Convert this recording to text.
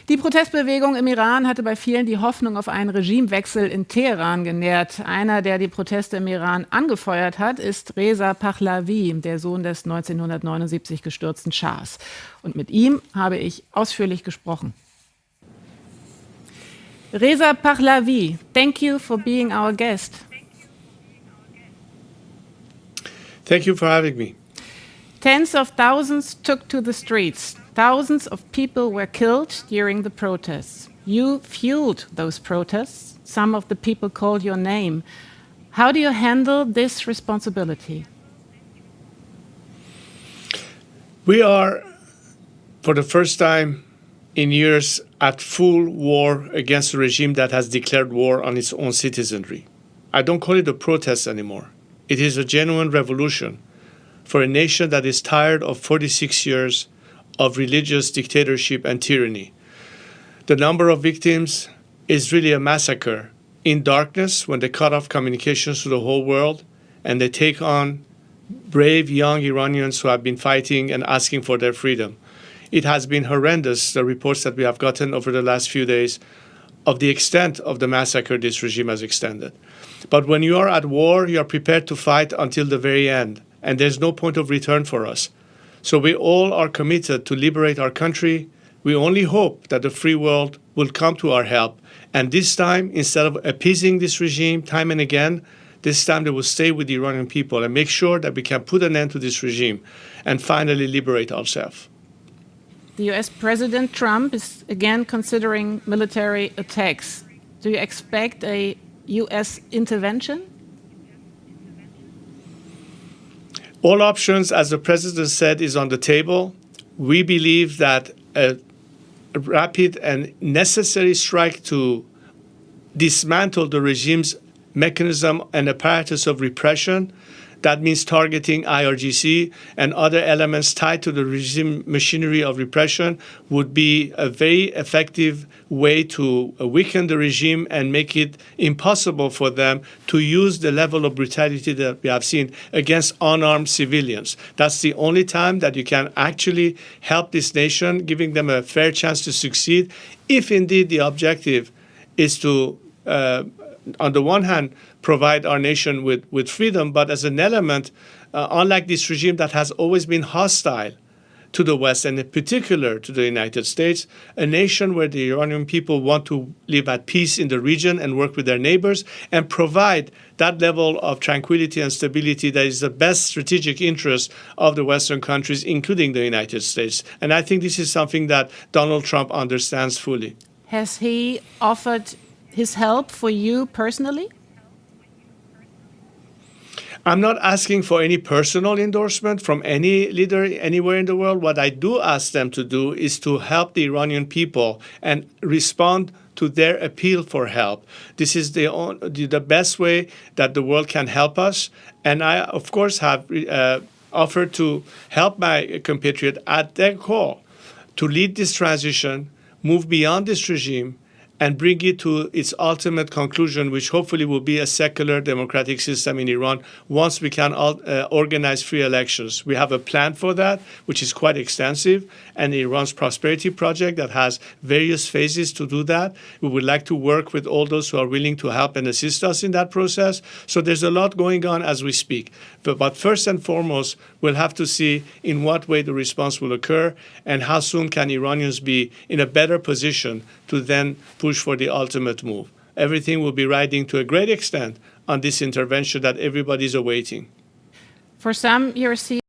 Die Protestbewegung im Iran hatte bei vielen die Hoffnung auf einen Regimewechsel in Teheran genährt. Einer, der die Proteste im Iran angefeuert hat, ist Reza Pahlavi, der Sohn des 1979 gestürzten Schahs. Und mit ihm habe ich ausführlich gesprochen. Reza Pahlavi, thank you for being our guest. Thank you for having me. Tens of thousands took to the streets. Thousands of people were killed during the protests. You fueled those protests. Some of the people called your name. How do you handle this responsibility? We are, for the first time in years, at full war against a regime that has declared war on its own citizenry. I don't call it a protest anymore. It is a genuine revolution for a nation that is tired of 46 years of religious dictatorship and tyranny. The number of victims is really a massacre in darkness when they cut off communications to the whole world and they take on brave young Iranians who have been fighting and asking for their freedom. It has been horrendous, the reports that we have gotten over the last few days of the extent of the massacre this regime has extended. But when you are at war, you are prepared to fight until the very end, and there's no point of return for us. So we all are committed to liberate our country. We only hope that the free world will come to our help. And this time, instead of appeasing this regime time and again, this time they will stay with the Iranian people and make sure that we can put an end to this regime and finally liberate ourselves. The US President Trump is again considering military attacks. Do you expect a US intervention? All options, as the president said, is on the table. We believe that a rapid and necessary strike to dismantle the regime's mechanism and apparatus of repression, that means targeting IRGC and other elements tied to the regime machinery of repression, would be a very effective way to weaken the regime and make it impossible for them to use the level of brutality that we have seen against unarmed civilians. That's the only time that you can actually help this nation, giving them a fair chance to succeed, if indeed the objective is to on the one hand, provide our nation with freedom, but as an element, unlike this regime that has always been hostile to the West, and in particular to the United States, a nation where the Iranian people want to live at peace in the region and work with their neighbors and provide that level of tranquility and stability that is the best strategic interest of the Western countries, including the United States. And I think this is something that Donald Trump understands fully. Has he offered his help for you personally? I'm not asking for any personal endorsement from any leader anywhere in the world. What I do ask them to do is to help the Iranian people and respond to their appeal for help. This is the best way that the world can help us. And I, of course, have offered to help my compatriot at their call to lead this transition, move beyond this regime, and bring it to its ultimate conclusion, which hopefully will be a secular democratic system in Iran once we can organize free elections. We have a plan for that, which is quite extensive, and Iran's Prosperity Project that has various phases to do that. We would like to work with all those who are willing to help and assist us in that process. So there's a lot going on as we speak. But first and foremost, we'll have to see in what way the response will occur and how soon can Iranians be in a better position to then push for the ultimate move. Everything will be riding to a great extent on this intervention that everybody's awaiting. For some, you're seeing